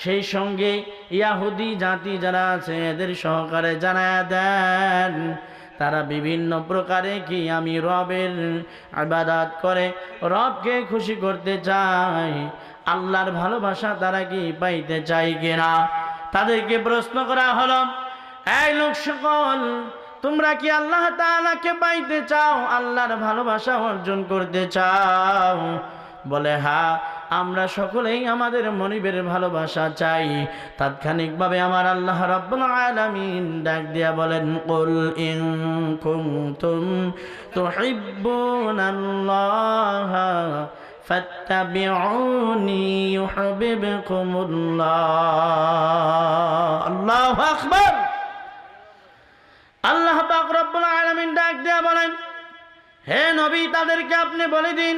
সেই সঙ্গে ইয়াহুদি জাতি যারা আছে এদের সহকারে জানায়া দেন তারা বিভিন্ন প্রকারে কি আমি রবের ইবাদত করে রবকে খুশি করতে চায়, আল্লাহর ভালোবাসা তারা কি পাইতে চায় কিনা। তাদেরকে প্রশ্ন করা হলো, এই লোক সকল, তোমরা কি আল্লাহ তাআলাকে পাইতে চাও, আল্লাহর ভালোবাসা অর্জন করতে চাও? বলে হ্যাঁ, আমরা সকলেই আমাদের মনিবের ভালোবাসা চাই। তাৎক্ষণিকভাবে আমার আল্লাহ রাব্বুল আলামিন ডাক দিয়া বলেন, কুল ইন কুনতুম তুহিব্বুনাল্লাহ ফাত্তাবিউনি ইউহিব্বুকুমুল্লাহ। আল্লাহু আকবার। আল্লাহ পাক রব্বুল আলামিন ডাক দিয়া বলেন, হে নবী, তাদেরকে আপনি বলে দিন,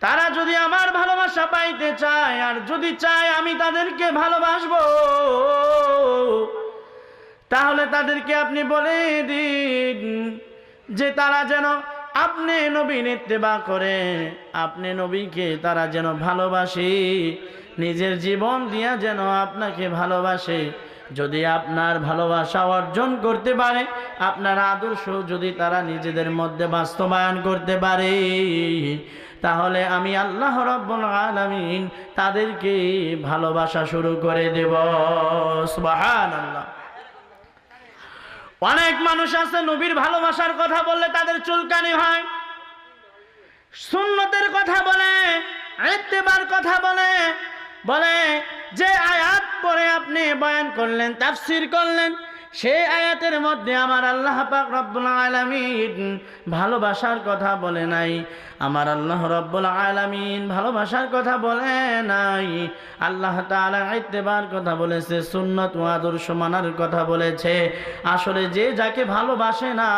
তারা যদি আমার ভালোবাসা পাইতে চায় আর যদি চায় আমি তাদেরকে ভালোবাসবো, তাহলে তাদেরকে আপনি বলে দিন যে তারা যেন আপনি নবীর ইত্তেবা করে, আপনি নবীকে তারা যেন ভালোবাসে, নিজের জীবন দিয়া যেন আপনাকে ভালোবাসে। যদি আপনার ভালোবাসা অর্জন করতে পারে, আপনার আদর্শ যদি তারা নিজেদের মধ্যে বাস্তবায়ন করতে পারে, তাহলে আমি আল্লাহ রাব্বুল আলামিন তাদেরকে ভালোবাসা শুরু করে দেব। সুবহানাল্লাহ। অনেক মানুষ আছে নবীর ভালোবাসার কথা বললে তাদের চুলকানি হয়, সুন্নতের কথা বলে, ইত্তেবার কথা বলে, বলে যে আয়াত পরে আপনি বয়ান করলেন, তাফসীর করলেন, সেই আয়াতের মধ্যে আমার আল্লাহ পাক রব্বুল আলামিন ভালোবাসার কথা বলে নাই, আমার আল্লাহ রব্বুল আলামিন ভালোবাসার কথা বলে নাই, আল্লাহ তাআলা ইত্তেবার কথা বলেছে, সুন্নাত ও আদর্শ মানার কথা বলেছে। আসলে যে যাকে ভালোবাসে না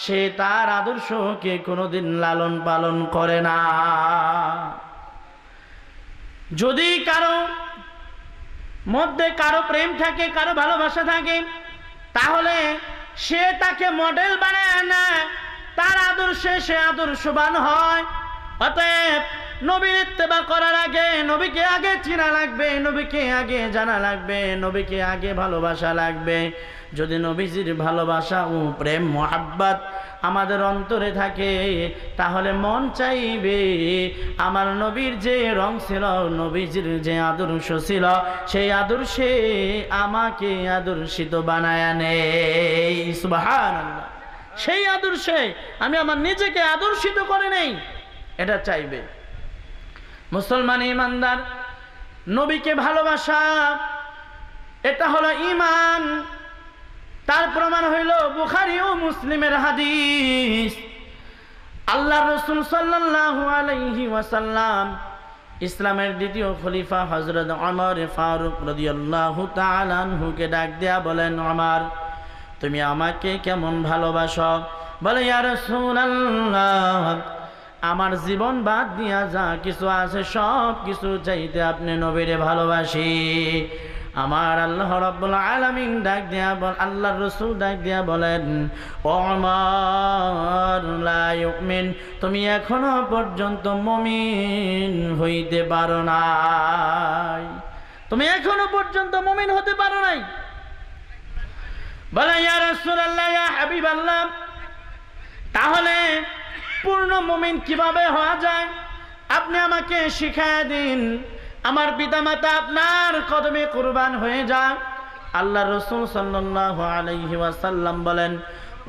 সে তার আদর্শকে কোনোদিন লালন পালন করে না। যদি কারো মধ্যে কারো প্রেম থাকে, কারো ভালোবাসা থাকে, তাহলে সে তাকে মডেল বানায় না, তার আদর্শে সে আদর্শবান হয়। অতএব নবীর ইত্তেবা করার আগে নবীকে আগে চেনা লাগবে, নবীকে আগে জানা লাগবে, নবীকে আগে ভালোবাসা লাগবে। যদি নবীজির ভালোবাসা ও প্রেম মোহাব্বত আমাদের অন্তরে থাকে, তাহলে মন চাইবে আমার নবীর যে রং ছিল, নবীজির যে আদর্শ ছিল, সেই আদর্শে আমাকে আদর্শিত বানায় নেই। সুবহানাল্লাহ। সেই আদর্শে আমি আমার নিজেকে আদর্শিত করে নেই, এটা চাইবে মুসলমান ইমানদার। নবীকে ভালোবাসা এটা হলো ঈমান। তার প্রমাণ হইল বুখারী ও মুসলিমের হাদিস। আল্লাহর রাসূল সাল্লাল্লাহু আলাইহি ওয়াসাল্লাম ইসলামের দ্বিতীয় খলিফা হযরত ওমর ফারুক রাদিয়াল্লাহু তাআলা আনহুকে ডাক দেয়া বলেন, ওমর, তুমি আমাকে কেমন ভালোবাসো? বলে, ইয়া রাসূলুল্লাহ, আমার জীবন বাদ দিয়া যা কিছু আছে সব কিছু চাইতে আপনি নবীরে ভালোবাসি। আমার আল্লাহ রাব্বুল আলামিন ডাক দিয়া আল্লাহর রাসূল ডাক দিয়া বলেন, ওমর লা ইউমিন, তুমি এখনো পর্যন্ত মুমিন হইতে পারো নাই, তুমি এখনো পর্যন্ত মুমিন হতে পারো নাই। বলে, ইয়া রাসূলুল্লাহ, ইয়া হাবিবাল্লাহ, তাহলে পূর্ণ মুমিন কিভাবে হওয়া যায় আপনি আমাকে শিখায় দিন। আমার পিতামাতা আপনার কদমে কুরবান হয়ে যান। আল্লাহ রাসূল সাল্লাল্লাহু আলাইহি ওয়াসাল্লাম বলেন,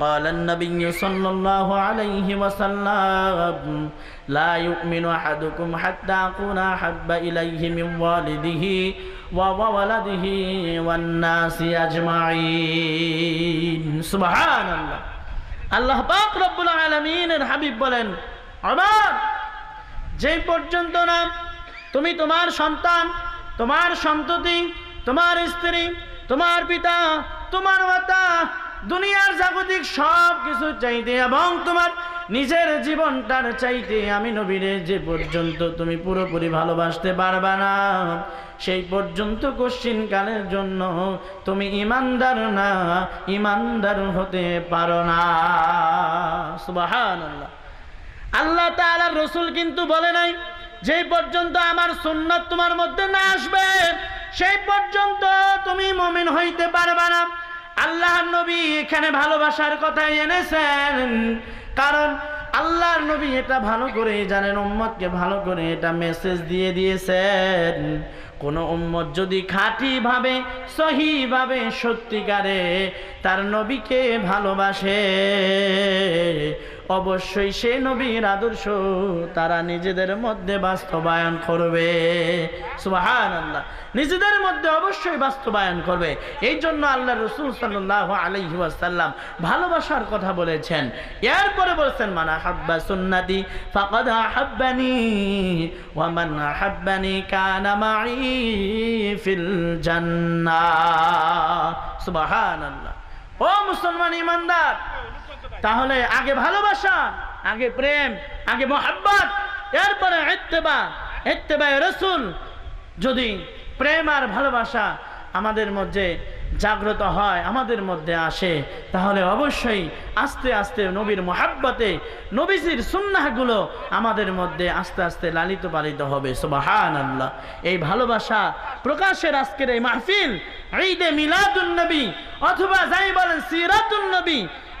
قال النبي صلى الله عليه وسلم لا يؤمن أحدكم حتى أكون أحب إليه من والده وولده والناس أجمعين। سبحان الله। আল্লাহ পাক রব্বুল আলামিনের হাবিব বলেন, ওমর, যে পর্যন্ত না তুমি তোমার সন্তান, তোমার সন্ততি, তোমার স্ত্রী, তোমার পিতা, তোমার মাতা, দুনিয়ার জাগতিক সব কিছু চাইতে এবং তোমার নিজের জীবনটার চাইতে আমি নবীরে যে পর্যন্ত তুমি পুরোপুরি ভালোবাসতে পারবা না, সেই পর্যন্ত কশ্চিন কালের জন্য তুমি ঈমানদার না, ঈমানদার হতে পারো না। সুবহানাল্লাহ। আল্লাহ তাআলার রাসূল কিন্তু বলে নাই যে পর্যন্ত আমার সুন্নাত তোমার মধ্যে না আসবে সেই পর্যন্ত তুমি মুমিন হইতে পারবে না। আল্লাহর নবী এখানে ভালোবাসার কথা এনেছেন, কারণ আল্লাহর নবী এটা ভালো করে জানেন, উম্মতকে ভালো করে এটা মেসেজ দিয়ে দিয়েছেন। কোন উম্মত যদি খাঁটি ভাবে, সহি ভাবে, সত্যিকারে তার নবীকে ভালোবাসে, অবশ্যই সে নবীর আদর্শ তারা নিজেদের মধ্যে বাস্তবায়ন করবে। সুবহানাল্লাহ, নিজেদের মধ্যে অবশ্যই বাস্তবায়ন করবে। এই জন্য আল্লাহ রাসূল সাল্লাল্লাহু আলাইহি ওয়াসাল্লাম ভালোবাসার কথা বলেছেন। এরপরে বলেছেন, মান আহাব্বা সুন্নতি ফাকাদ আহাব্বানি ওয়া মান আহাব্বানি কানা মাই ফিল জান্নাহ। সুবহানাল্লাহ। ও মুসলমান ইমানদার, তাহলে আগে ভালোবাসা, আগে প্রেম, আগে মোহাব্বত, এরপরে ইত্তেবায়ে রাসূল। যদি প্রেম আর ভালোবাসা আমাদের মধ্যে জাগ্রত হয়, আমাদের মধ্যে আসে, তাহলে অবশ্যই আস্তে আস্তে নবীর মোহাব্বতে, নবীজির সুন্নাহগুলো আমাদের মধ্যে আস্তে আস্তে লালিত পালিত হবে। সুবহানাল্লাহ। এই ভালোবাসা প্রকাশের আজকের এই মাহফিল, ঈদে মিলাদুন নবী অথবা যাই বলেন সিরাতুন নবী,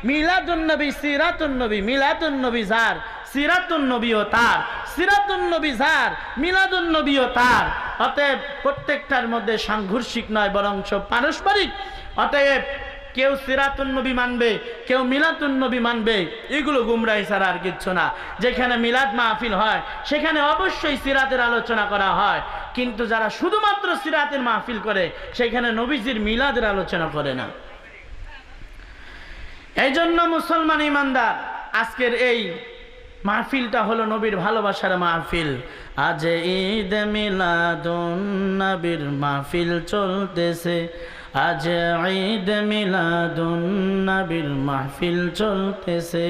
মিলাদুন নবী, সিরাতুন নবী, মিলাদুন নবী যার, সিরাতুন নবীও তার, সিরাতুন নবী যার, মিলাদুন নবীও তার। অতএব প্রত্যেকটার মধ্যে সাংঘর্ষিক নয়, বরং পারস্পরিক। অতএব কেউ সিরাতুন নবী মানবে, কেউ মিলাদুন নবী মানবে, এগুলো গুমরাহি ছাড়া আর কিচ্ছু না। যেখানে মিলাদ মাহফিল হয় সেখানে অবশ্যই সিরাতের আলোচনা করা হয়, কিন্তু যারা শুধুমাত্র সিরাতের মাহফিল করে সেখানে নবীজির মিলাদের আলোচনা করে না। এই জন্য মুসলমান ইমানদার, আজকের এই মাহফিলটা হলো নবীর ভালোবাসার মাহফিল। আজ ঈদ মিলাদুন নবীর মাহফিল চলতেছে, আজ ঈদ মিলাদুন নবীর মাহফিল চলতেছে।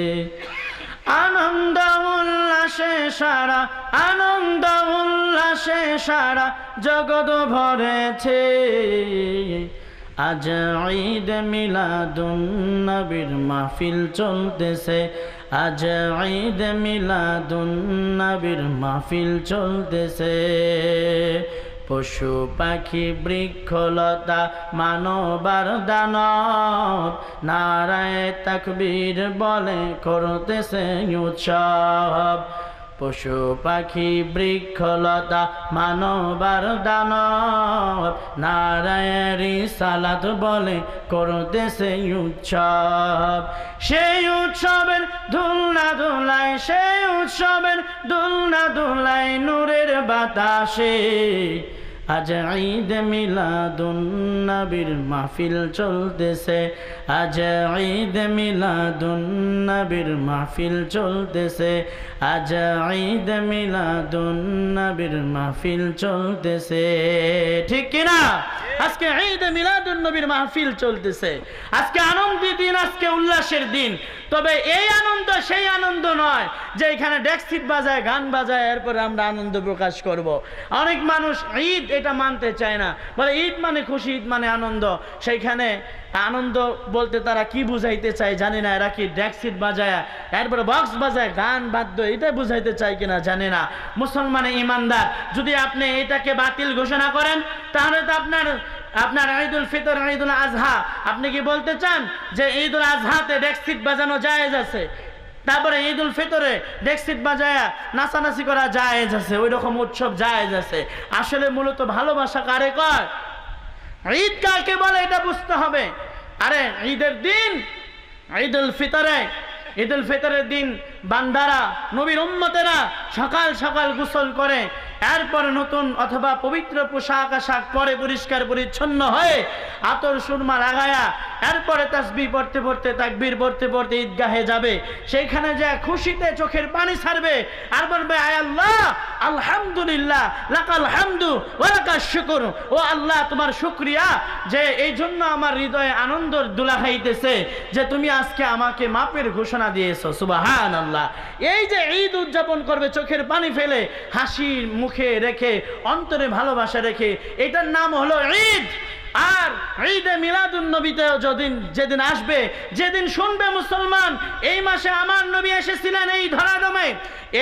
আনন্দ উল্লাসে সারা, আনন্দ উল্লাসে সারা জগৎ ভরেছে। আজ ঈদ মিলাদুন নবীর মাহফিল চলতেছে, আজ ঈদ মিলাদুন নবীর মাহফিল চলতেছে। পশু পাখি বৃক্ষলতা মানবার দানব নারায়ে তাকবীর বলে করতেছে উৎসব। পশু পাখি বৃক্ষলতা মানবার দানব নারায়ে রিসালাত বলে করতেছে উৎসব। সেই উৎসবের দুলনা দুলায়, সেই উৎসবের দুলনা দুলায় নূরের বাতাসে। আজ ঈদ মিলাদুন নবীর মাহফিল চলতেছে, আজ ঈদ মিলাদুন নবীর মাহফিল চলতেছে, আজ ঈদ মিলাদুন নবীর মাহফিল চলতেছে। ঠিক কিনা? আজকে ঈদ মিলাদুন নবীর মাহফিল চলতেছে, আজকে আনন্দের দিন, আজকে উল্লাসের দিন। তবে এই আনন্দ সেই আনন্দ নয় যে এখানে ডেক্সিট বাজায়, গান বাজায়, এরপরে আমরা আনন্দ প্রকাশ করব। অনেক মানুষ ঈদ এটা মানতে চায় না, বলে ঈদ মানে খুশি, ঈদ মানে আনন্দ। সেইখানে আনন্দ বলতে তারা কি বুঝাইতে চায় জানি না, এরা কি ডেক্সিট বাজায়, এরপরে বক্স বাজায়, গান বাদ্য, এটা বুঝাইতে চায় কিনা জানি না। মুসলমান ইমানদার, যদি আপনি এটাকে বাতিল ঘোষণা করেন তাহলে তো আপনার ঈদুল ফিতর, ঈদুল আজহা, আপনি কি বলতে চান যে ঈদুল আজহাতে ডেক্সিট বাজানো জায়েজ আছে, তারপরে ঈদুল ফিতরে ডেক্সিট বাজায়া নাচানাচি করা জায়েজ আছে, ওই রকম উৎসব জায়েজ আছে? আসলে মূলত ভালোবাসা কারে কয়, ঈদ কাকে বলে এটা বুঝতে হবে। আরে ঈদের দিন, ঈদুল ফিতরের দিন বান্দারা, নবীর উম্মতেরা সকাল সকাল গোসল করে, এরপর নতুন অথবা পবিত্র পোশাক আশাক পরে পরিষ্কার পরিচ্ছন্ন হয়ে আতর সুরমা লাগায়া এরপরে তাসবিহ পড়তে পড়তে, তাকবীর পড়তে পড়তে ঈদগাহে যাবে। সেইখানে যে খুশিতে চোখের পানি ছাড়বে আর বলবে, আয় আল্লাহ, আলহামদুলিল্লাহ, লাকাল হামদু ওয়া লাকাশ শুকর। ও আল্লাহ, তোমার শুকরিয়া যে এই জন্য আমার হৃদয়ে আনন্দের দোলা খাইতেছে যে তুমি আজকে আমাকে মাপের ঘোষণা দিয়েছো। সুবহানাল্লাহ। এই যে ঈদ উদযাপন করবে চোখের পানি ফেলে, হাসি মুখে রেখে, অন্তরে ভালোবাসা রেখে, এটার নাম হলো ঈদ। আর ঈদে মিলাদুন নবীতে যেদিন আসবে, যেদিন শুনবে মুসলমান এই মাসে আমার নবী এসেছিলেন এই ধরাধামে,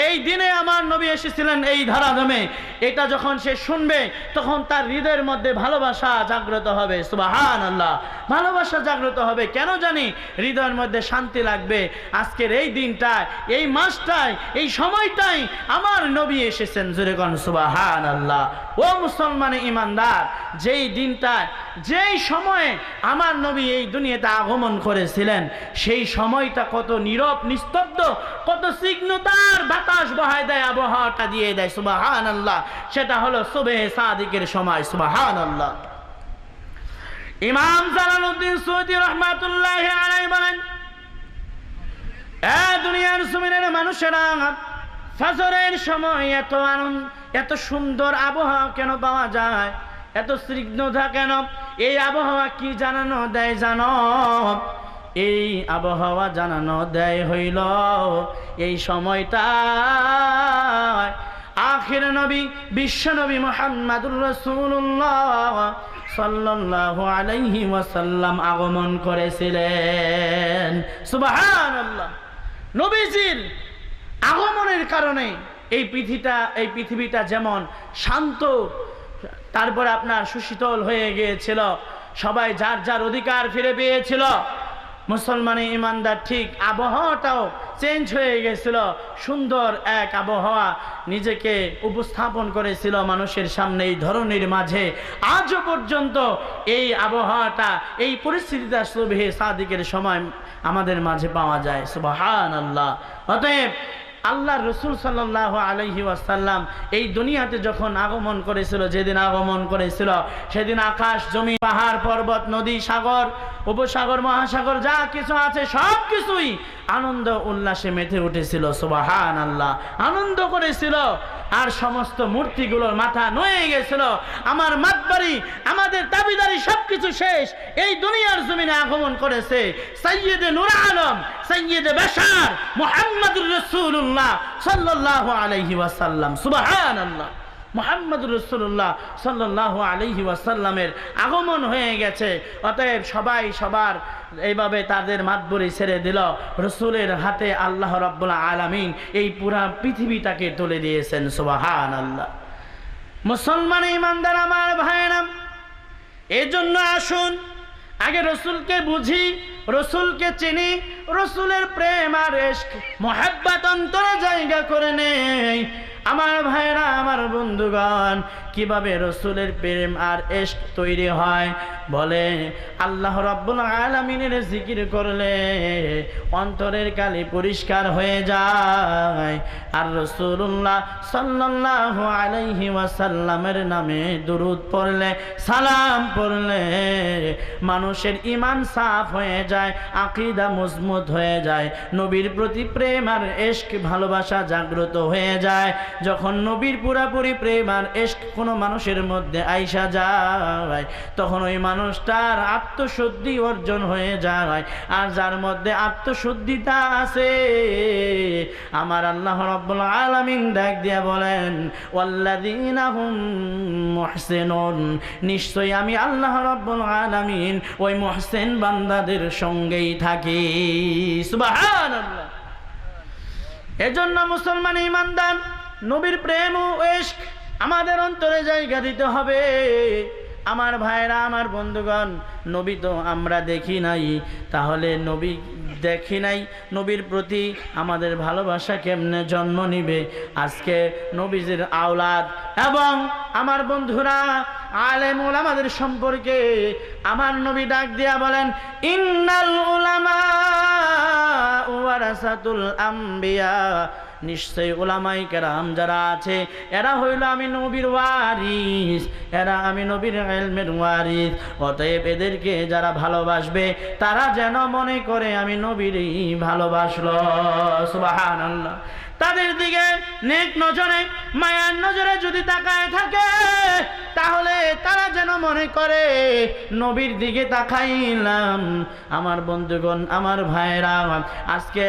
এই দিনে আমার নবী এসেছিলেন এই ধরাধামে, এটা যখন সে শুনবে তখন তার হৃদয়ের মধ্যে ভালোবাসা জাগ্রত হবে। সুবহানাল্লাহ, ভালোবাসা জাগ্রত হবে। কেন জানি হৃদয়ের মধ্যে শান্তি লাগবে। আজকের এই দিনটায়, এই মাসটায়, এই সময়টাই আমার নবী এসেছেন। জোরে কোন সুবহানাল্লাহ। ও মুসলমান ইমানদার, যেই দিনটায়, যেই সময়ে আমার নবী এই দুনিয়াতে আগমন করেছিলেন, সেই সময়টা কত নীরব নিস্তব্ধ, কত স্নিগ্ধতার বাতাস বহায় দেয়, আবহাওয়াটা দিয়ে দেয়। সুবহানাল্লাহ। সেটা হলো সুবহে সাদিকের সময়। সুবহানাল্লাহ। ইমাম জালালউদ্দিন সৈয়দী রাহমাতুল্লাহি আলাইহি বলেন, দুনিয়ার জমিনের মানুষেরা ফজরের সময় এত আনন্দ, এত সুন্দর আবহাওয়া কেন পাওয়া যায়, এত স্নিগ্ধতা কেন? এই আবহাওয়া কি জানানো দেয় জানো? এই আবহাওয়া জানানো দেয় হইল এই সময়টা আখির নবী বিশ্ব নবী মুহাম্মদুর রাসূলুল্লাহ সাল্লাল্লাহু আলাইহি ওয়াসাল্লাম আগমন করেছিলেন। সুবহানাল্লাহ। নবীজির আগমনের কারণে এই পৃথিবীটা যেমন শান্ত, তারপরে আপনার সুশীতল হয়ে গিয়েছিল, সবাই যার যার অধিকার ফিরে পেয়েছিল। মুসলমান ইমানদার ঠিক আবহাওয়াটাও চেঞ্জ হয়ে গেছিল, সুন্দর এক আবহাওয়া নিজেকে উপস্থাপন করেছিল মানুষের সামনে, এই ধরনের মাঝে। আজও পর্যন্ত এই আবহাওয়াটা, এই পরিস্থিতিটা সুবহে সাদিকের সময় আমাদের মাঝে পাওয়া যায়। সুবহানাল্লাহ। অতএব আল্লাহর রাসূল সাল্লাল্লাহু আলাইহি ওয়াসাল্লাম এই দুনিয়াতে যখন আগমন করেছিল, যেদিন আগমন করেছিল, সেদিন আকাশ জমি পাহাড় পর্বত নদী সাগর উপসাগর মহাসাগর যা কিছু আছে সব কিছুই আনন্দ উল্লাসে মেতে উঠেছিল। সুবহানাল্লাহ। আনন্দ করেছিল। আর সমস্ত মূর্তিগুলোর মাথা নয়ে গেছিল। আমার মাতবাড়ি, আমাদের দাবিদারি সবকিছু শেষ। এই দুনিয়ার জমিনে আগমন করেছে সাইয়্যিদে নূর আলম, সাইয়্যিদে বাশার মুহাম্মদুর রাসূলুল্লাহ সাল্লাল্লাহু আলাইহি ওয়াসাল্লাম। সুবহানাল্লাহ। মুহাম্মদুর রাসূলুল্লাহ সাল্লাল্লাহু আলাইহি ওয়াসাল্লামের আগমন হয়ে গেছে। অতএব সবাই সবার এইভাবে তাদের মাতবরি ছেড়ে দিল। রসুলের হাতে আল্লাহ রাব্বুল আলামিন এই পুরা পৃথিবীটাকে তুলে দিয়েছেন। সুবহানাল্লাহ। মুসলমান ইমানদার আমার ভাইরা, এজন্য আসুন আগে রসুলকে বুঝি, রসুলকে চিনি, রসুলের প্রেম আর ইশক মুহাব্বত অন্তরে জায়গা করে নেই। আমার ভাইরা, আমার বন্ধুগণ, কিভাবে রসুলের প্রেম আর ইশক তৈরি হয়? বলে আল্লাহ রাব্বুল আলামিনের জিকির করলে অন্তরের কালি পরিষ্কার হয়ে যায়। আর রাসূলুল্লাহ সাল্লাল্লাহু আলাইহি ওয়াসাল্লামের নামে দুরূদ পড়লে, সালাম পড়লে মানুষের ঈমান সাফ হয়ে যায়, আকীদা মজবুত হয়ে যায়, নবীর প্রতি প্রেম আর ইশক ভালোবাসা জাগ্রত হয়ে যায়। যখন নবীর পুরাপুরি প্রেম আর ইশক কোনো মানুষের মধ্যে আইসা যায়, তখন ওই মানুষটার আত্মশুদ্ধি অর্জন হয়ে যায়। আর যার মধ্যে আত্মশুদ্ধিতা আছে, আমার আল্লাহ রাব্বুল আলামিন ডাক দিয়া বলেন, ওয়াল্লাযীনা হুম মুহসিনুন, নিশ্চয়ই আমি আল্লাহ রাব্বুল আলামিন ওই মুহসিন বান্দাদের সঙ্গেই থাকি। সুবহানাল্লাহ। এজন্য মুসলমান ইমানদার, নবীর প্রেম ও ইশক আমাদের অন্তরে জায়গা দিতে হবে। আমার ভাইরা, আমার বন্ধুগণ, নবী তো আমরা দেখি নাই, তাহলে নবী দেখি নাই, নবীর প্রতি আমাদের ভালোবাসা কেমনে জন্ম নিবে? আজকে নবীজির আওলাদ এবং আমার বন্ধুরা আলেম উলামাদের সম্পর্কে আমার নবী ডাক দিয়া বলেন, ইন্নাল উলামা ওয়ারাসাতুল আম্বিয়া, নিশ্চয়ই উলামায়ে কেরাম যারা আছে এরা হইল আমি নবীর ওয়ারিস, এরা আমি নবীর ইলমের ওয়ারিস। অতএব এদেরকে যারা ভালোবাসবে তারা যেন মনে করে আমি নবীরই ভালোবাসলো। সুবহানাল্লাহ। তাদের দিকে নেক নজরে, মায়ার নজরে যদি তাকায় থাকে, তাহলে তারা যেন মনে করে নবীর দিকে তাকাইলাম। আমার বন্ধুগণ, আমার ভাইরা, আজকে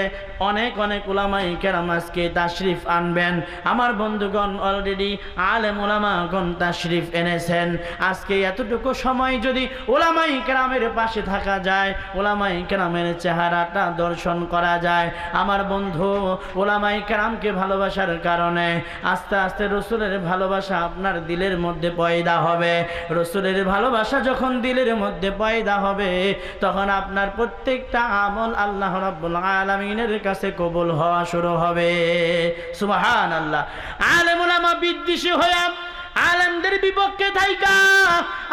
অনেক অনেক উলামায়ে কেরাম আজকে তাশরিফ আনবেন। আমার বন্ধুগণ অলরেডি আলেম উলামাগণ তাশরিফ এনেছেন। আজকে এতটুকু সময় যদি উলামায়ে কেরামের পাশে থাকা যায়, উলামায়ে কেরামের চেহারাটা দর্শন করা যায়, আমার বন্ধু উলামায়ে কেরামকে ভালোবাসার কারণে আস্তে আস্তে রসুলের ভালোবাসা আপনার দিলের মধ্যে পয়দা হবে। রসুলের ভালোবাসা যখন দিলের মধ্যে পয়দা হবে, তখন আপনার প্রত্যেকটা আমল আল্লাহ রাব্বুল আলামিনের কাছে কবুল হওয়া শুরু হবে। সুবহানাল্লাহ। আলেম উলামা বিদ্বেষী হয়ে আলেমদের বিপক্ষে থাইকা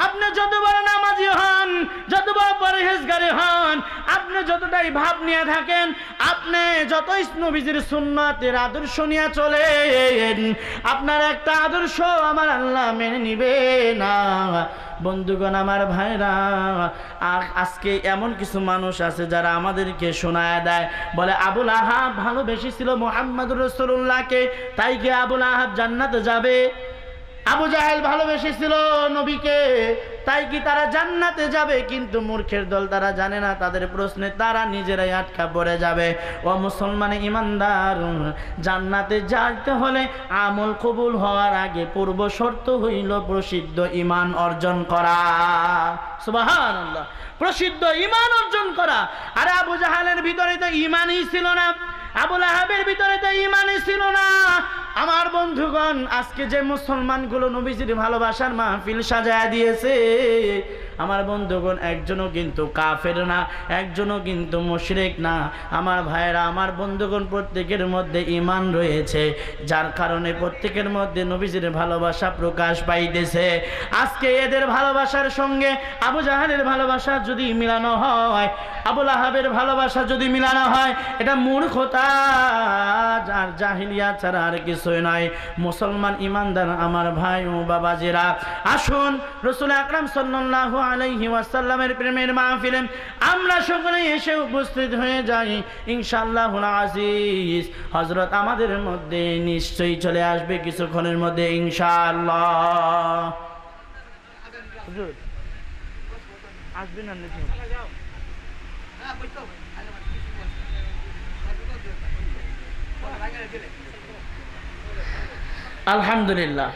আপনি যত বড় নামাজি হন, যত বড় পরহেজগারী হন, আপনি যতটাই ভাব নিয়ে থাকেন, আপনি যতই নবীজির সুন্নাতের আদর্শ নিয়ে চলেন, আপনার একটা আদর্শ আমার আল্লাহ মেনে নিবে না। বন্ধুগণ, আমার ভাইরা, আজকে এমন কিছু মানুষ আছে যারা আমাদেরকে শোনায় দেয়, বলে আবুল আহাব ভালোবেসেছিল মুহাম্মদুর রাসূলুল্লাহকে, তাই কি আবুল আহাব জান্নাতে যাবে? আবু জাহেল ভালোবেসেছিল নবীকে, তাই কি তারা জান্নাতে যাবে? কিন্তু মূর্খের দল, তারা জানে না তাদের প্রশ্নে তারা নিজেরাই আটকা পড়ে যাবে। ও মুসলমান ইমানদার, জান্নাতে যেতে হলে আমল কবুল হওয়ার আগে পূর্ব শর্ত হইল প্রসিদ্ধ ঈমান অর্জন করা। সুবহানাল্লাহ। প্রসিদ্ধ ঈমান অর্জন করা। আরে আবু জাহেলের ভিতরে তো ঈমানই ছিল না, আবুল আহাবের ভিতরে তো ঈমানই ছিল না। আমার বন্ধুগণ, আজকে যে মুসলমানগুলো নবীজির ভালোবাসার মাহফিল সাজায়া দিয়েছে, আমার বন্ধুগণ একজনও কিন্তু কাফের না, একজনও কিন্তু মুশরিক না। আমার ভাইরা, আমার বন্ধুগণ, প্রত্যেকের মধ্যে ঈমান রয়েছে, যার কারণে প্রত্যেকের মধ্যে নবীজির ভালোবাসা প্রকাশ পাইতেছে। আজকে এদের ভালোবাসার সঙ্গে আবু জাহেলের ভালোবাসা যদি মিলানো হয়, আবুল আহাবের ভালোবাসা যদি মিলানো হয়, এটা মূর্খতা আর জাহিলিয়াত ছাড়া আর কিছুই নয়। মুসলমান ইমানদার আমার ভাই ও বাবাজিরা, আসুন রাসূল আকরাম সাল্লাল্লাহু আলাইহি ওয়াসাল্লামের প্রেমের মাহফিলে আমরা সকলে এসে উপস্থিত হয়ে যাই ইনশাআল্লাহুল আজিজ। হযরত আমাদের মধ্যে নিশ্চয়ই চলে আসবে কিছুক্ষণের মধ্যে ইনশাআল্লাহ। হুজুর আসবেন না নাকি? আলহামদুলিল্লাহ।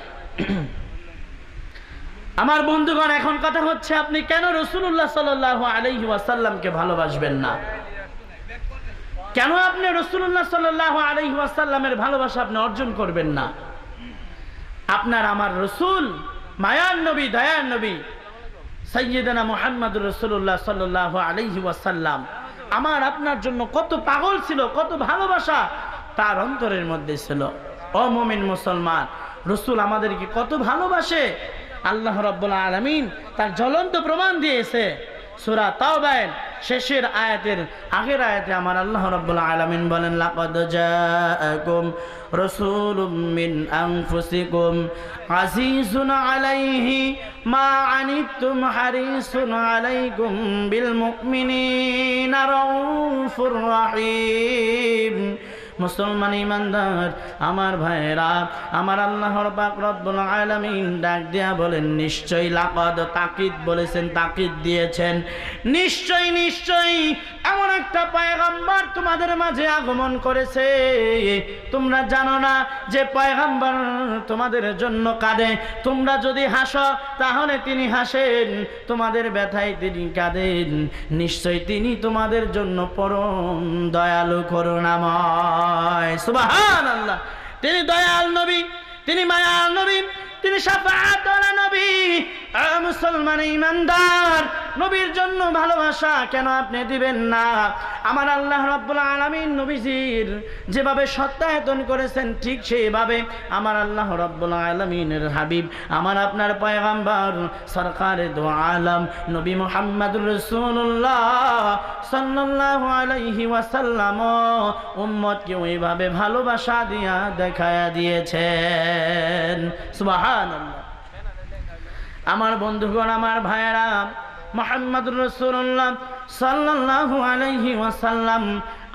আমার বন্ধুগণ, এখন কথা হচ্ছে আপনি কেন রাসূলুল্লাহ সাল্লাল্লাহু আলাইহি ওয়াসাল্লামকে ভালোবাসবেন না? কেন আপনি রাসূলুল্লাহ সাল্লাল্লাহু আলাইহি ওয়াসাল্লামের ভালোবাসা আপনি অর্জন করবেন না? আপনার আমার রাসূল, মায়ার নবী, দয়ার নবী সাইয়্যিদানা মুহাম্মদুর রাসূলুল্লাহ সাল্লাল্লাহু আলাইহি ওয়াসাল্লাম আমার আপনার জন্য কত পাগল ছিল, কত ভালোবাসা তার অন্তরের মধ্যে ছিল। ও মুমিন মুসলমান, রাসূল আমাদেরকে কত ভালোবাসে আল্লাহ রাব্বুল আলামিন তার জ্বলন্ত প্রমাণ দিয়েছে। সূরা তাওবার শেষের আয়াতের আগের আয়াতে আমার আল্লাহ রাব্বুল আলামিন বলেন, লাকাদ জাআকুম রাসূলুম মিন আনফুসিকুম আজিজুন আলাইহি মা আনিতুম হারিসুন আলাইকুম বিল মুমিনিনা রাউফুর রাহিম। মুসলমান ইমানদার আমার ভাইরা, আমার আল্লাহর পাক রব্বুল আলামিন ডাক দিয়া বলেন, নিশ্চয়ই, লাকাদ তাকিদ বলেছেন, তাকিদ দিয়েছেন, নিশ্চয়ই নিশ্চয়ই এমন একটা পয়গম্বর তোমাদের মাঝে আগমন করেছে, তোমরা জানো না যে পয়গম্বর তোমাদের জন্য কাঁদে। তোমরা যদি হাসো তাহলে তিনি হাসেন, তোমাদের ব্যথায় তিনি কাঁদেন। নিশ্চয়ই তিনি তোমাদের জন্য পরম দয়ালু করুণাময়। সুবহানাল্লাহ। তিনি দয়াল নবী, তিনি মায়ার নবী, তিনি শাফাআতুল নবী। মুসলমান ইমানদার, নবীর জন্য ভালোবাসা কেন আপনি দিবেন না? আমার আল্লাহ রাব্বুল আলামিন নবীজির যেভাবে সত্যায়তন করেছেন, ঠিক সেইভাবে আমার আল্লাহ রাব্বুল আলামিনের হাবিব, আমার আপনার পয়গম্বর সরকারে দো আলম নবী মুহাম্মদুর রাসূলুল্লাহ সাল্লাল্লাহু আলাইহি ওয়াসাল্লাম উম্মতকে ওইভাবে ভালোবাসা দিয়া দেখায়া দিয়েছেন। সুবহানাল্লাহ। আমার বন্ধুগণ, আমার ভাইয়েরা, মুহাম্মদুর রাসূলুল্লাহ সাল্লাল্লাহু আলাইহি ওয়াসাল্লাম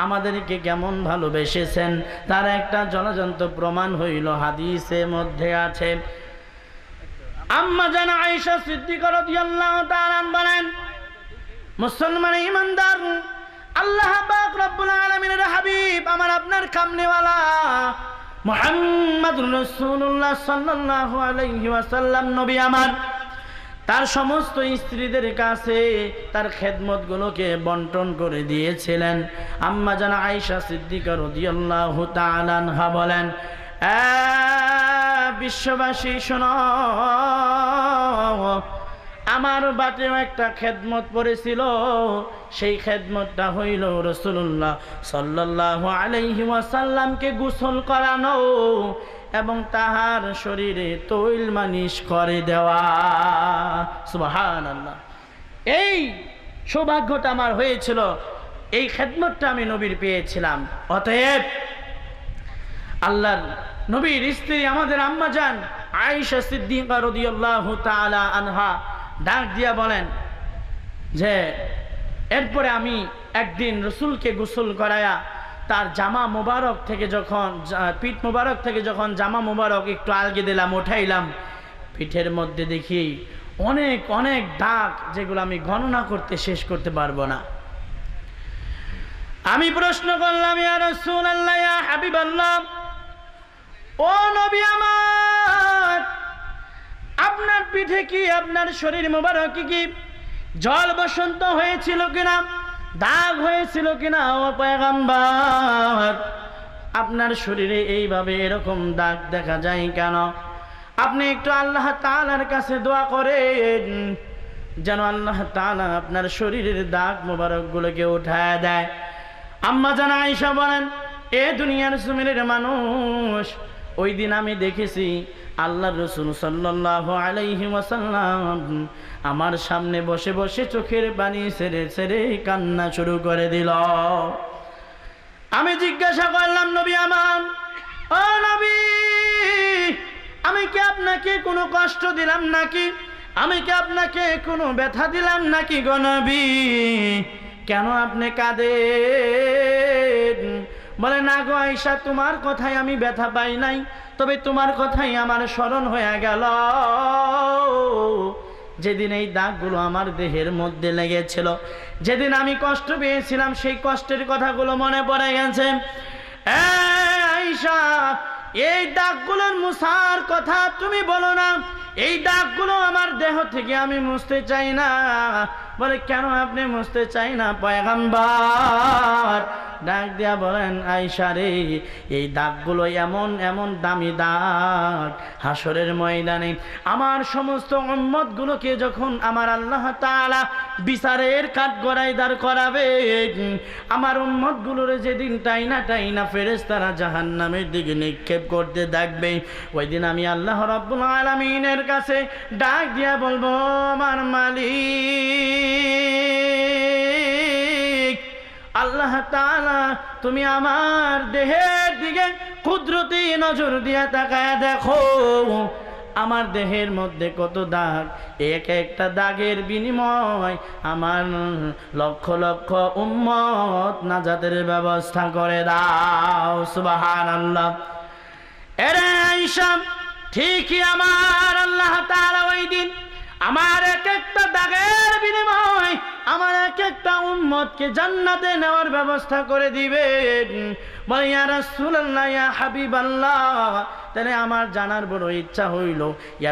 আমাদেরকে কেমন ভালোবেসেছেন তার একটা জলজন্ত প্রমাণ হইল হাদিসের মধ্যে আছে। আম্মা জান আয়েশা সিদ্দিকা রাদিয়াল্লাহু তাআলা বলেন, মুসলমান ঈমানদার, আল্লাহ পাক রব্বুল আলামিনের হাবিব আমার আপনার কামনেওয়ালা মুহাম্মদুর রাসূলুল্লাহ সাল্লাল্লাহু আলাইহি ওয়াসাল্লাম নবী আমার তার সমস্ত স্ত্রীদের কাছে তার খেদমতগুলোকে বন্টন করে দিয়েছিলেন। আম্মা জান আয়েশা সিদ্দিকা রাদিয়াল্লাহু তাআলা আনহা বলেন, বিশ্ববাসী শোনো, আমার বাটেও একটা খেদমত পড়েছিল। সেই খেদমতটা হইল রাসূলুল্লাহ সাল্লাল্লাহু আলাইহি ওয়াসাল্লামকে গোসল করানো এবং তাহার শরীরে তৈল মালিশ করে দেওয়া। সুবহানাল্লাহ। এই সৌভাগ্যটা আমার হয়েছিল, এই খেদমতটা আমি নবীর পেয়েছিলাম। অতএব আল্লাহর নবীর স্ত্রী আমাদের আম্মা জান আয়েশা সিদ্দিকা রাদিয়াল্লাহু তাআলা আনহা ডাক দিয়া বলেন যে, এরপরে আমি একদিন রসুলকে গোসল করায়া তার জামা মোবারক থেকে যখন পিঠ মোবারক থেকে যখন জামা মোবারক একটু আলগে দিলাম, উঠাইলাম, পিঠের মধ্যে দেখি অনেক অনেক দাগ, যেগুলো আমি গণনা করতে শেষ করতে পারবো না। আমি প্রশ্ন করলাম, ইয়া রাসূলুল্লাহ, ইয়া হাবিবাল্লাহ, ও নবী আমার, আপনার পিঠে কি, আপনার শরীর মোবারক কি জল বসন্ত হয়েছিল কিনা, দাগ হয়েছিল কিনা? ও পয়গম্বর, আপনার শরীরে এইভাবে এরকম দাগ দেখা যায় কেন? আপনি একটু আল্লাহ তাআলার কাছে দোয়া করেন যেন আল্লাহ তাআলা আপনার শরীরের দাগ মোবারক গুলোকে উঠায় দেয়। আম্মা জান আয়েশা বলেন, এ দুনিয়ার জমিনের মানুষ, ওই দিন আমি দেখেছি আল্লাহর রাসূল সাল্লাল্লাহু আলাইহি ওয়াসাল্লাম আমার সামনে বসে বসে চোখের পানি ছেড়ে ছেড়ে কান্না শুরু করে দিল। আমি জিজ্ঞাসা করলাম, নবী আমার, ও নবী, আমি কি আপনাকে কোনো কষ্ট দিলাম নাকি? আমি কি আপনাকে কোনো ব্যথা দিলাম নাকি গো নবী? কেন আপনি কাঁদেন? বলে, না গো আয়েশা, তোমার কথাই আমি ব্যথা পাই নাই, তবে তোমার কথাই আমার স্মরণ হয়ে গেল। যেদিন এই দাগগুলো আমার দেহের মধ্যে লেগেছিল, যেদিন আমি কষ্ট পেয়েছিলাম, সেই কষ্টের কথাগুলো মনে পড়ে গেছে। আয়েশা, এই দাগগুলোর মুছার কথা তুমি বলো না, এই দাগগুলো আমার দেহ থেকে আমি মুছতে চাই না। বলে, কেন আপনি মুছতে চাই না পয়গম্বর? ডাক দিয়া বলেন, আয়েশা রে, এই দাগগুলো এমন এমন দামি দাগ, হাসরের ময়দানে আমার সমস্ত উম্মতগুলোকে যখন আমার আল্লাহ তাআলা বিচারের কাঠগড়ায় দাঁড় করাবে, আমার উম্মতগুলোর যেদিন টাইনা টাইনা ফেরেশতারা জাহান্নামের দিকে নিক্ষেপ করতে থাকবে, ওই দিন আমি আল্লাহ রাব্বুল আলামিনের কাছে ডাক দিয়া বলবো, আমার মালিক আল্লাহ তাআলা, তুমি আমার দেহের দিকে কুদরতি নজর দিয়া তাকায়া দেখো, আমার দেহের মধ্যে কত দাগ, এক একটা দাগের বিনিময় আমার লক্ষ লক্ষ উম্মত নাজাতের ব্যবস্থা করে দাও। সুবহানাল্লাহ। এরে আয়েশা, ঠিকই আমার আল্লাহ তাআলা ওই দিন আমার এক একটা দাগের বিনিময় আমার এক একটা উম্মতকে জান্নাতে নেওয়ার ব্যবস্থা করে দিবেন। বলে, ইয়া রাসূলুল্লাহ, ইয়া হাবিবাল্লাহ, তাহলে আমার জানার বড় ইচ্ছা হইল,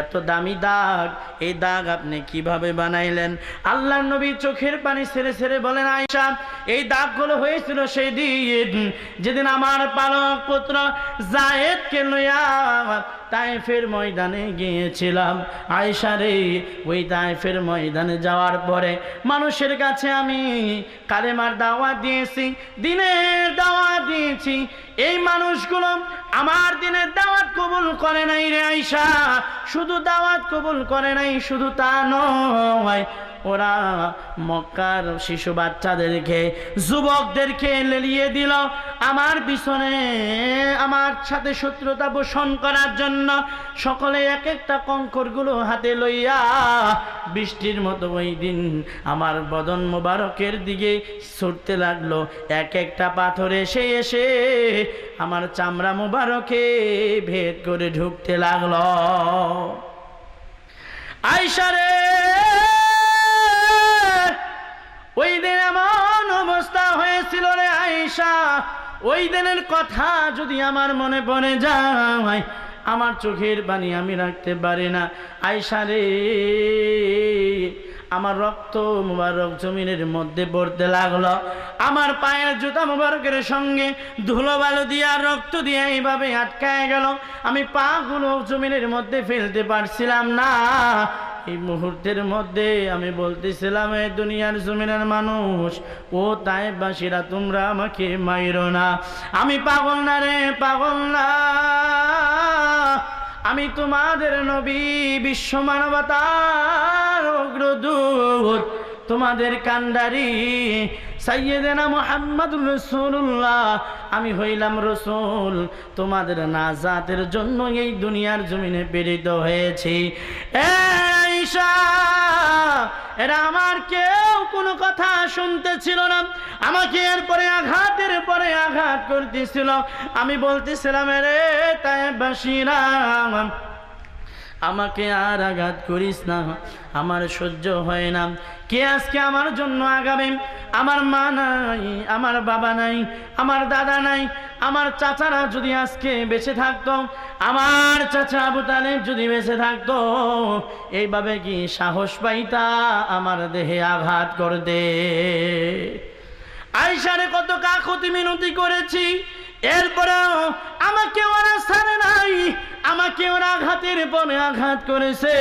এত দামি দাগ, এই দাগ আপনি কিভাবে বানাইলেন? আল্লাহর নবী চোখের পানি ছেড়ে ছেড়ে বলেন, আয়েশা, এই দাগগুলো হয়েছিল সেই দিন যেদিন আমার পালক পুত্র যায়েদকে লইয়া তায়েফের ময়দানে গিয়েছিলাম। আয়েশা রে, ওই তায়েফের ময়দানে যাওয়ার পরে মানুষের কাছে আমি কালেমার দাওয়াত দিয়েছি, দিনের দাওয়াত দিয়েছি। এই মানুষগুলো আমার দিনের দাওয়াত কবুল করে নাই রে আয়েশা, শুধু দাওয়াত কবুল করে নাই, শুধু তা নয়, ওরা মক্কার শিশু বাচ্চাদেরকে, যুবকদেরকে লেলিয়ে দিল আমার পিছনে আমার সাথে শত্রুতা পোষণ করার জন্য। সকলে এক একটা কঙ্করগুলো হাতে লইয়া বৃষ্টির মতো ওই দিন আমার বদন মোবারকের দিকে ছুটতে লাগলো। এক একটা পাথর এসে এসে আমার চামড়া মোবারকে ভেদ করে ঢুকতে লাগলো। আয়েশা রে, ওই দিন এমন অবস্থা হয়েছিল রে আয়েশা, ওই দিনের কথা যদি আমার মনে পড়ে যায় আমার চোখের পানি আমি রাখতে পারি না। আয়েশা রে, আমার রক্ত মুবারক জমিনের মধ্যে পড়তে লাগলো, আমার পায়ের জুতা মুবারকের সঙ্গে ধুলো বালু দিয়ে আর রক্ত দিয়ে এইভাবে আটকায় গেল, আমি পাগুলো জমিনের মধ্যে ফেলতে পারছিলাম না। এই মুহূর্তের মধ্যে আমি বলতেছিলাম, এই দুনিয়ার জমিনের মানুষ, ও তায়েফবাসীরা, তোমরা আমাকে মাইরো না, আমি পাগল না রে, পাগল না, আমি তোমাদের নবী, বিশ্ব মানবতার অগ্রদূত, তোমাদের কান্ডারি সাইয়েদেনা মুহাম্মদুর রাসূলুল্লাহ, আমি হইলাম রসুল, তোমাদের নাজাতের জন্য এই দুনিয়ার জমিনে প্রেরিত হয়েছি। আয়েশা, এরা আমার কেউ কোনো কথা শুনতেছিল না, আমাকে এরপরে আঘাতের পরে আঘাত করতেছিল। আমি বলতেছিলাম, রে তায়েফবাসীরা, আমাকে আর আঘাত করিস না, আমার সহ্য হয় না। কে আজকে আমার জন্য আগাবে? আমার মা নাই, আমার বাবা নাই, আমার দাদা নাই, আমার চাচারা যদি আজকে বেঁচে থাকতো, আমার চাচা আবু তালেব যদি বেঁচে থাকতো, এইভাবে কি সাহস পাইতা আমার দেহে আঘাত করতে? আয়েশারে কত কাকুতি মিনতি করেছি, এরপরেও আমাকে ওরা ছাড়ে নাই, আমাকে ওরা আঘাতের পরে আঘাত করেছে।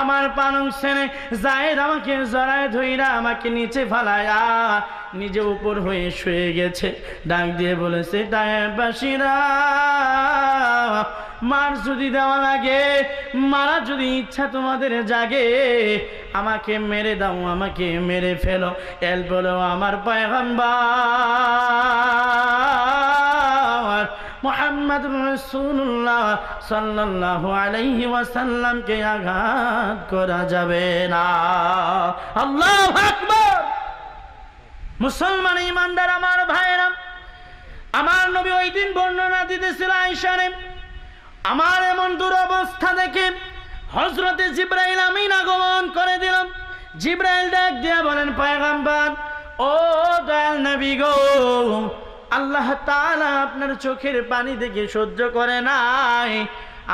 আমার পালং সেনে জায়েদ আমাকে জড়ায় ধইরা আমাকে নিচে ফালায়া নিজে উপর হয়ে শুয়ে গেছে, ডাক দিয়ে বলেছে, তায়েফবাসীরা, মার যদি দেওয়া লাগে, মারা যদি ইচ্ছা তোমাদের জাগে, আমাকে মেরে দাও, আমাকে মেরে ফেলো। এরপরেও আমার পয়গম্বর মুহাম্মদুর রাসূলুল্লাহ সাল্লাল্লাহু আলাইহি ওয়াসাল্লামকে আঘাত করা যাবে না। আল্লাহু আকবার। মুসলমান ইমানদার আমার ভাইরা, আমার নবী ওই দিন বর্ণনা দিতেছিল আয়েশারে, আমার এমন দুরবস্থা দেখে হযরতে জিবরাইল আমিন আগমন করে দিলাম। জিবরাইল ডাক দিয়া বলেন, পয়গম্বর, ও দয়াল নবী গো, আল্লাহ তাআলা আপনার চোখের পানি দেখে সহ্য করে নাই,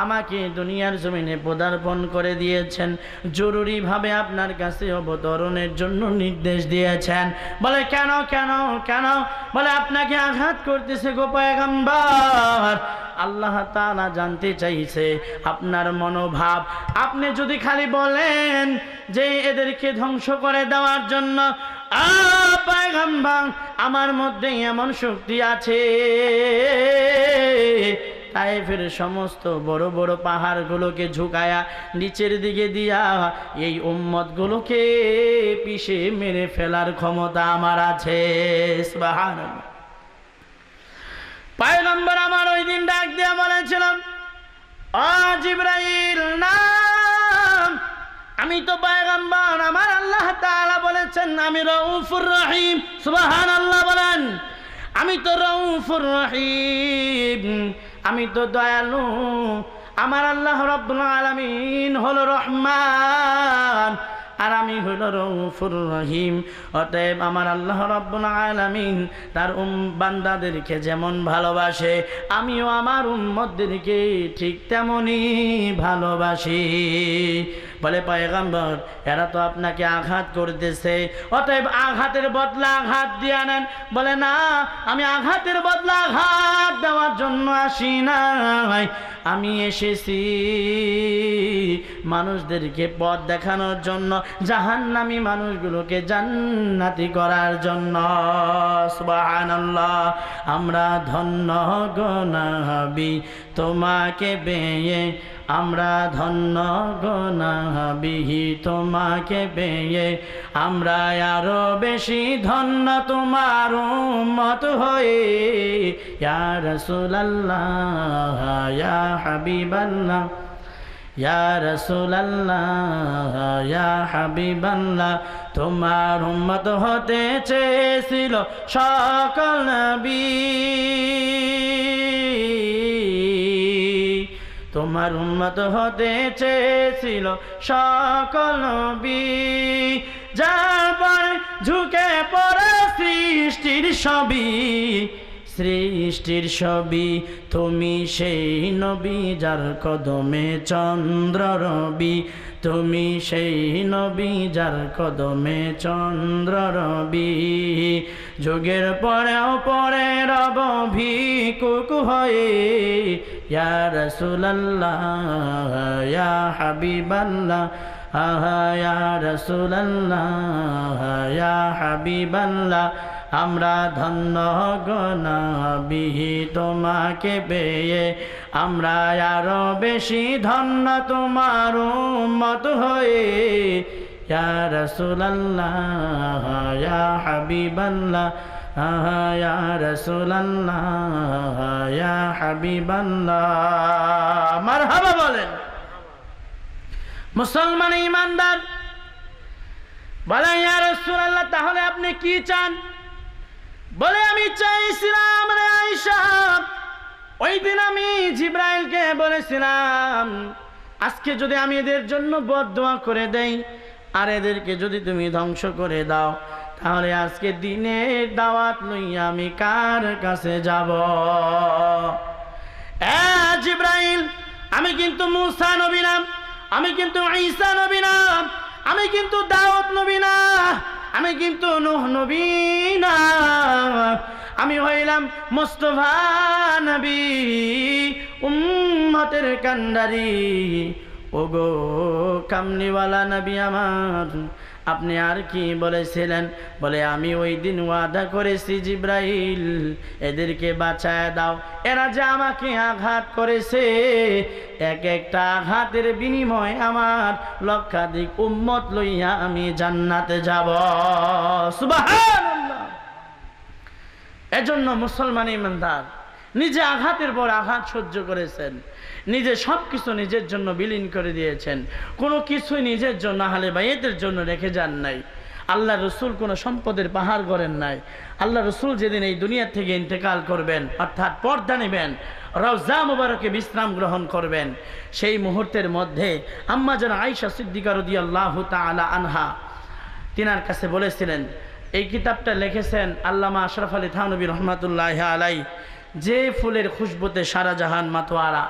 আমাকে দুনিয়ার জমিনে পদার্পণ করে দিয়েছেন, জরুরিভাবে আপনার কাছে অবতরণের জন্য নির্দেশ দিয়েছেন। বলে, কেন কেন কেন? বলে, আপনাকে আঘাত করতেছে গো পয়গম্বর। আল্লাহ তাআলা জানতে চাইছে আপনার মনোভাব। আপনি যদি খালি বলেন যে এদেরকে ধ্বংস করে দেওয়ার জন্য, পয়গম্বর, আমার মধ্যে এমন শক্তি আছে, তায়েফের সমস্ত বড় বড় পাহাড়গুলোকে ঝুঁকায়া নিচের দিকে দিয়া এই উম্মতগুলোকে পিষে মেরে ফেলার ক্ষমতা আমার আছে। সুবহানাল্লাহ। পয়গম্বর আমার ওই দিন ডাক দিয়া বলেছিলাম, ও জিবরাইল, না, আমি তো পয়গম্বর, আমার আল্লাহ তাআলা বলেছেন আমি রউফুর রহিম। সুবহানাল্লাহ বলেন। আমি তো রউফুর রহিম, আমি তো দয়ালু। আমার আল্লাহ রাব্বুল আলামিন হলো রহমান, আর আমি হলো রউফুর রহিম। অতএব আমার আল্লাহ রাব্বুল আলামিন তার বান্দাদেরকে যেমন ভালোবাসে, আমিও আমার উম্মতদেরকে ঠিক তেমনই ভালোবাসি। বলে, পয়গম্বর, এরা তো আপনাকে আঘাত করতেছে, অতএব আঘাতের বদলা আঘাত দিয়া নেন। বলে, না, আমি আঘাতের বদলা আঘাত দেওয়ার জন্য আসি নাই, আমি এসেছি মানুষদেরকে পথ দেখানোর জন্য, জাহান্নামী মানুষগুলোকে জান্নাতি করার জন্য। সুবহানাল্লাহ। আমরা ধন্য গো নবী তোমাকে পেয়ে, আমরা ধন্য গো নবী তোমাকে পেয়ে, আমরা আরো বেশি ধন্য তোমার উম্মত হয়ে। ইয়া রাসূলুল্লাহ, ইয়া হাবিবাল্লাহ, ইয়া রাসূলুল্লাহ, ইয়া হাবিবাল্লাহ, তোমার উম্মত হতে চেয়েছিল সকল নবী, তোমার উম্মত হতে চেয়েছিল সকল নবী, যার পরে ঝুঁকে পড়ে সৃষ্টির সবই, সৃষ্টির সবই তুমি সেই নবী যার কদমে চন্দ্র রবি, তুমি সেই নবী যার কদমে চন্দ্র রবি। যুগের পরেও পরে রব ভিকুক হয়ে, ইয়া রাসূলুল্লাহ ইয়া হাবিবাল্লাহ, ইয়া রাসূলুল্লাহ ইয়া হাবিবাল্লাহ। আমরা ধন্য গো নবী তোমাকে পেয়ে, আমরা আরো বেশি ধন্য তোমার উম্মত হয়ে, ইয়া রাসূলুল্লাহ ইয়া হাবিবাল্লাহ, ইয়া রাসূলুল্লাহ ইয়া হাবিবাল্লাহ। মারহাবা বলেন। মুসলমান ঈমানদার বলে, ইয়া রাসূলুল্লাহ তাহলে আপনি কি চান? বলে, আমি চাইছিলাম রে আয়েশা, ওই দিন আমি জিবরাইলকে বলেছিলাম আজকে যদি আমি এদের জন্য বদদোয়া করে দেই আর এদেরকে যদি তুমি ধ্বংস করে দাও, তাহলে আজকে দিনের দাওয়াত লইয়া আমি কার কাছে যাব? জিবরাইল, আমি কিন্তু মূসা নবী না, আমি কিন্তু ঈসা নবী না, আমি কিন্তু দাউদ নবী না, আমি কিন্তু নূহ নবী না, আমি হইলাম মুস্তাফা নবী, উম্মতের কান্ডারি। ওগো কামলিওয়ালা নবী আমার, আপনি আর কি বলেছিলেন? বলে, আমি ওই দিন ওয়াদা করেছি জিবরাইল এদেরকে বাঁচায় দাও, এরা যে আমাকে আঘাত করেছে, এক একটা আঘাতের বিনিময়ে আমার লক্ষাধিক উম্মত লইয়া আমি জান্নাতে যাব। সুবহানাল্লাহ। এজন্য মুসলমান ঈমানদার নিজে আঘাতের পর আঘাত সহ্য করেছেন, নিজে সবকিছু নিজের জন্য বিলীন করে দিয়েছেন, কোনো কিছুই নিজের জন্য আহলে বাইতের জন্য রেখে যান নাই। আল্লাহ রসুল কোনো সম্পদের পাহাড় গড়েন নাই। আল্লাহ রসুল যেদিন এই দুনিয়া থেকে ইন্তেকাল করবেন, অর্থাৎ পর্দা নেবেন, রওজা মুবারকে বিশ্রাম গ্রহণ করবেন, সেই মুহূর্তের মধ্যে আম্মা যেন আয়েশা সিদ্দিকা রাদিয়াল্লাহু তাআলা আনহা তিনার কাছে বলেছিলেন, এই কিতাবটা লিখেছেন আল্লামা আশরাফ আলী থানভী রহমাতুল্লাহি আলাইহি, যে ফুলের খুশবুতে সারা জাহান মাতোয়ারা।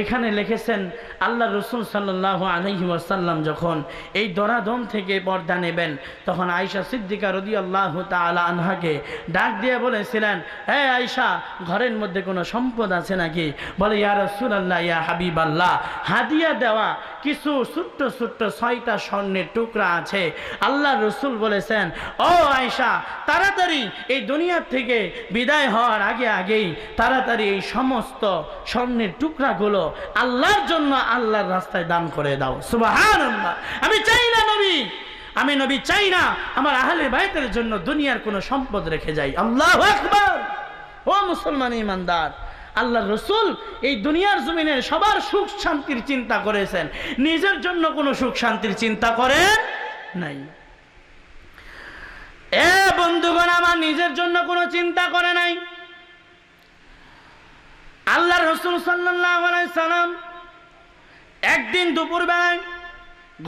এখানে লিখেছেন আল্লাহ রসুল সাল্লাল্লাহু আলাইহি ওয়াসাল্লাম যখন এই দরাদম থেকে পর্দা নেবেন, তখন আয়েশা সিদ্দিকা রাদিয়াল্লাহু তাআলা আনহাকে ডাক দিয়ে বলেছিলেন, হে আয়েশা, ঘরের মধ্যে কোনো সম্পদ আছে নাকি? বলে, ইয়া রাসূলুল্লাহ ইয়া হাবিবাল্লাহ, হাদিয়া দেওয়া কিছু ছোট্ট ছোট্ট 6টা স্বর্ণের টুকরা আছে। আল্লাহ রসুল বলেছেন, ও আয়েশা, তাড়াতাড়ি এই দুনিয়ার থেকে বিদায় হওয়ার আগেই তাড়াতাড়ি এই সমস্ত স্বর্ণের টুকরাগুলো আল্লাহর জন্য আল্লাহর রাস্তায় দান করে দাও। সুবহানাল্লাহ। আমি চাই না নবী, আমি নবী চাই না আমার আহলে বাইতের জন্য দুনিয়ার কোনো সম্পদ রেখে যাই। আল্লাহু আকবার। ও মুসলমান ঈমানদার, আল্লাহ রসুল এই দুনিয়ার জমিনের সবার সুখ শান্তির চিন্তা করেছেন, নিজের জন্য কোনো সুখ শান্তির চিন্তা করেন নাই। এ বন্ধুগণ আমার, নিজের জন্য কোনো চিন্তা করে নাই। আল্লাহ রসুল সাল্লাল্লাহু আলাইহি সাল্লাম একদিন দুপুরবেলায়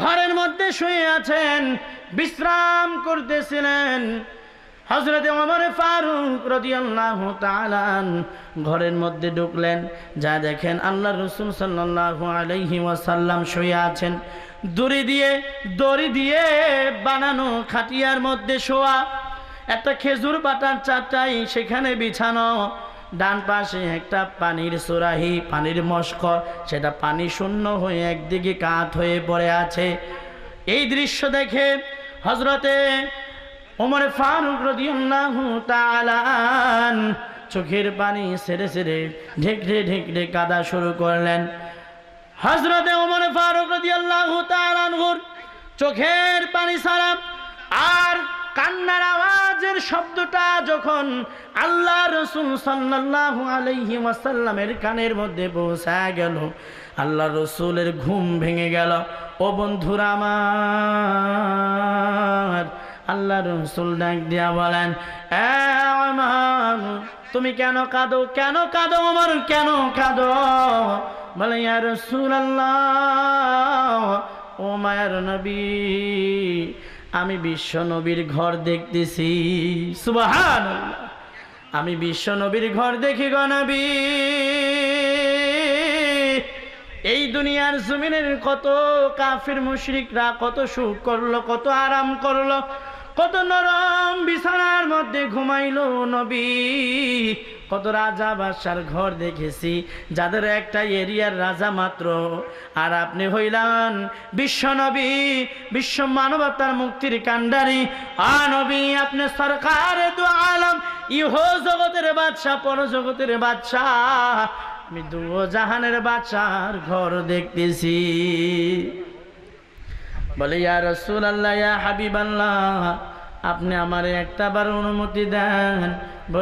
ঘরের মধ্যে শুয়ে আছেন, বিশ্রাম করতেছিলেন। হযরত ওমর ফারুক রাদিয়াল্লাহু তাআলা ঘরের মধ্যে ঢুকলেন, যা দেখেন আল্লাহ রসুল সাল্লাল্লাহু আলাইহি ওয়াসাল্লাম শুয়ে আছেন, দড়ি দিয়ে বানানো খাটিয়ার মধ্যে শোয়া, একটা খেজুর পাতার চাটাই সেখানে বিছানো, ডান পাশে একটা পানির সুরাহি, পানির মশক, সেটা পানি শূন্য হয়ে একদিকে কাত হয়ে পড়ে আছে। এই দৃশ্য দেখে হযরতে ওমর ফারুক রাদিয়াল্লাহু তাআলা চোখের পানি ছেড়ে ছেড়ে ঢেকড়ে ঢেকড়ে কাঁদা শুরু করলেন। হযরতে ওমর ফারুক রাদিয়াল্লাহু তাআলা আনহুর চোখের পানি ছাড়া আর কান্নার আওয়াজের শব্দটা যখন আল্লাহ রসুল সাল্লাল্লাহু আলাইহি ওয়াসাল্লামের কানের মধ্যে পৌঁছা গেল, আল্লাহ রসুলের ঘুম ভেঙে গেল। ও বন্ধুরা আমার, আল্লাহ রসুল ডাক দিয়া বলেন, এ ওমর, তুমি কেন কাঁদো? কেন কাঁদো ওমর, কেন কাঁদো? বলে ইয়া রাসূলুল্লাহ, ও মায়ার নবী, আমি বিশ্ব নবীর ঘর দেখতেছি। সুবহানাল্লাহ, আমি বিশ্ব নবীর ঘর দেখি গো নবী। এই দুনিয়ার জমিনের কত কাফির মুশরিকরা কত সুখ করলো, কত আরাম করলো, কত নরম বিছানার মধ্যে ঘুমাইলো নবী। কত রাজা বাদশার ঘর দেখেছি, যাদের একটা এরিয়ার রাজা মাত্র। আর আপনি হইলেন বিশ্ব নবী, বিশ্ব মানবতার মুক্তির কান্ডারি। নবী, আপনি সরকারে দু আলম, ইহ জগতের বাদশাহ, পর জগতের বাদশাহ, আমি দু জাহানের বাদশার ঘর দেখতেছি। বলে ইয়া রাসূলুল্লাহ, ইয়া হাবিবাল্লাহ, আপনি আমারে একটা বার অনুমতি দেন।